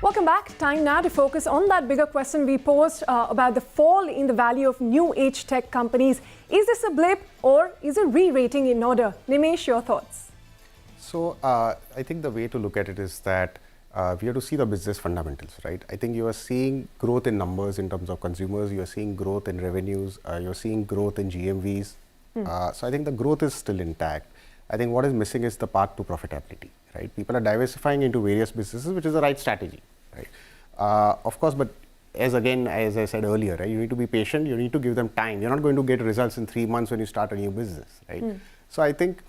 Welcome back. Time now to focus on that bigger question we posed about the fall in the value of new age tech companies. Is this a blip or is a re-rating in order? Nimesh, your thoughts? So I think the way to look at it is that we have to see the business fundamentals, right? I think you are seeing growth in numbers in terms of consumers, you are seeing growth in revenues, you're seeing growth in GMVs. So I think the growth is still intact. I think what is missing is the path to profitability, right? People are diversifying into various businesses, which is the right strategy, right? Of course, but as I said earlier, right, you need to be patient, you need to give them time. You're not going to get results in 3 months when you start a new business, right? So I think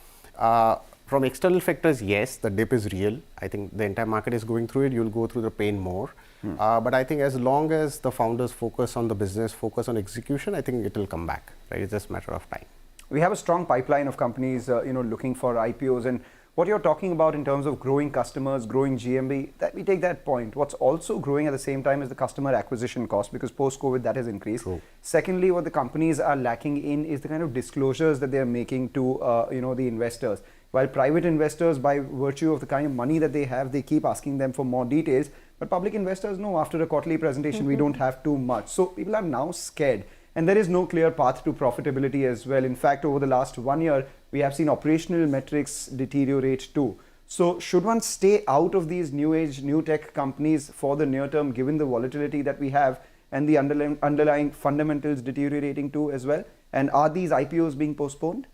from external factors, yes, the dip is real. I think the entire market is going through it. You'll go through the pain more. But I think as long as the founders focus on the business, focus on execution, I think it will come back, right? It's just a matter of time. We have a strong pipeline of companies, looking for IPOs, and what you're talking about in terms of growing customers, growing GMV, that we take that point. What's also growing at the same time is the customer acquisition cost, because post-COVID that has increased. True. Secondly, what the companies are lacking in is the kind of disclosures that they're making to, the investors. While private investors, by virtue of the kind of money that they have, they keep asking them for more details. But public investors know after a quarterly presentation, we don't have too much. So people are now scared. And there is no clear path to profitability as well. In fact, over the last 1 year, we have seen operational metrics deteriorate too. So should one stay out of these new age, new tech companies for the near term, given the volatility that we have and the underlying fundamentals deteriorating too as well? And are these IPOs being postponed?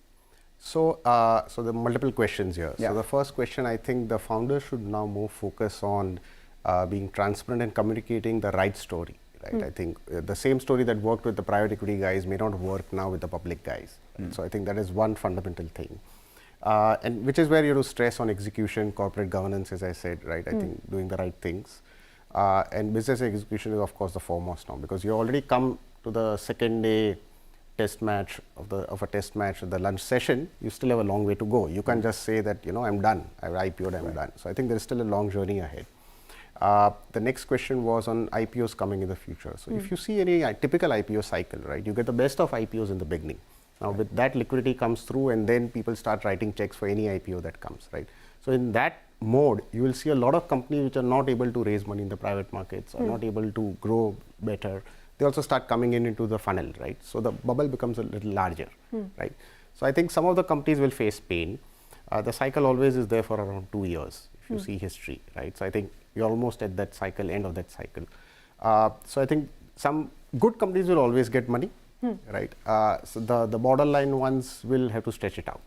So, so there are multiple questions here. Yeah. So the first question, I think the founders should now more focus on being transparent and communicating the right story. Right? I think the same story that worked with the private equity guys may not work now with the public guys. Right? So I think that is one fundamental thing. And which is where you have to stress on execution, corporate governance, as I said, right? I think doing the right things. And business execution is of course the foremost now, because you already come to the second day test match of a test match, the lunch session, you still have a long way to go. You can't just say that, I'm done, I've IPO'd, I'm done. So I think there is still a long journey ahead. The next question was on IPOs coming in the future. So if you see any typical IPO cycle, right, you get the best of IPOs in the beginning. Now with that, liquidity comes through and then people start writing checks for any IPO that comes, right? So in that mode, you will see a lot of companies which are not able to raise money in the private markets, or not able to grow better. They also start coming into the funnel, right? So the bubble becomes a little larger, right? So I think some of the companies will face pain. The cycle always is there for around 2 years, if you see history, right? So I think you're almost at that cycle, end of that cycle. So I think some good companies will always get money, right? So the borderline ones will have to stretch it out.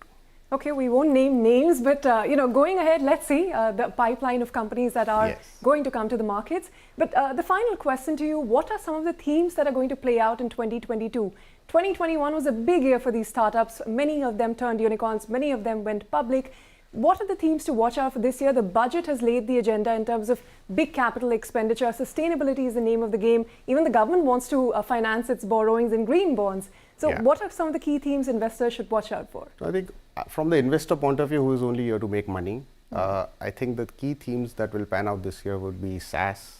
Okay, we won't name names, but going ahead, let's see the pipeline of companies that are going to come to the markets. But the final question to you, what are some of the themes that are going to play out in 2022? 2021 was a big year for these startups. Many of them turned unicorns, many of them went public. What are the themes to watch out for this year? The budget has laid the agenda in terms of big capital expenditure. Sustainability is the name of the game. Even the government wants to finance its borrowings in green bonds. So what are some of the key themes investors should watch out for? So I think from the investor point of view, who is only here to make money, I think the key themes that will pan out this year would be SaaS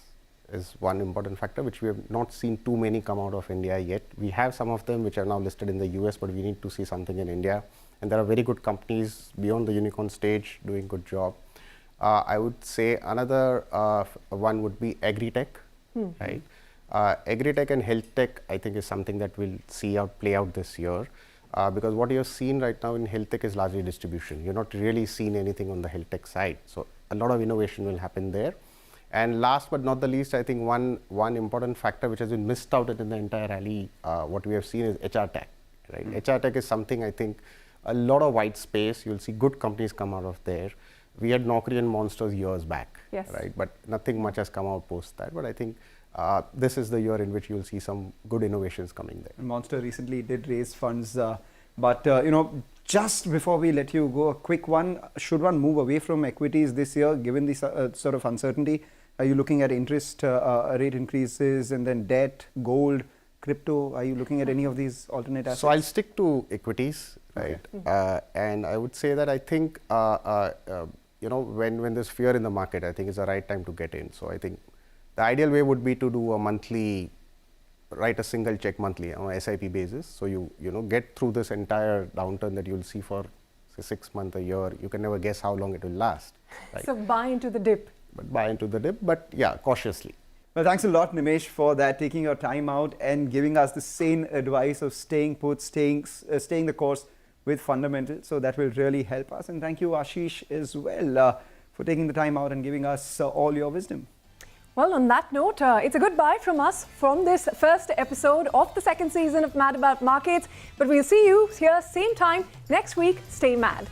is one important factor, which we have not seen too many come out of India yet. We have some of them which are now listed in the US, but we need to see something in India. And there are very good companies beyond the unicorn stage doing good job. I would say another one would be agri-tech, right? Agri-tech and health tech, I think, is something that we'll see play out this year. Because what you're seeing right now in health tech is largely distribution. You're not really seeing anything on the health tech side. So a lot of innovation will happen there. And last but not the least, I think one important factor which has been missed out in the entire rally, what we have seen is HR tech, right? HR tech is something, I think, a lot of white space. You'll see good companies come out of there. We had Naukri and Monsters years back, right? But nothing much has come out post that. But I think this is the year in which you'll see some good innovations coming there. Monster recently did raise funds, but just before we let you go, a quick one: should one move away from equities this year, given this sort of uncertainty? Are you looking at interest rate increases and then debt, gold, crypto? Are you looking at any of these alternate assets? So I'll stick to equities, right? And I would say that I think when there's fear in the market, I think it's the right time to get in. So I think the ideal way would be to do a monthly, write a single check monthly on a SIP basis. So you get through this entire downturn that you'll see for say 6 months, a year. You can never guess how long it will last. Right? So buy into the dip. but buy into the dip, but yeah, cautiously. Well, thanks a lot, Nimesh, for that, taking your time out and giving us the sane advice of staying put, staying the course with fundamentals. So that will really help us. And thank you, Ashish, as well, for taking the time out and giving us all your wisdom. Well, on that note, it's a goodbye from us from this first episode of the second season of Mad About Markets. But we'll see you here same time next week. Stay mad.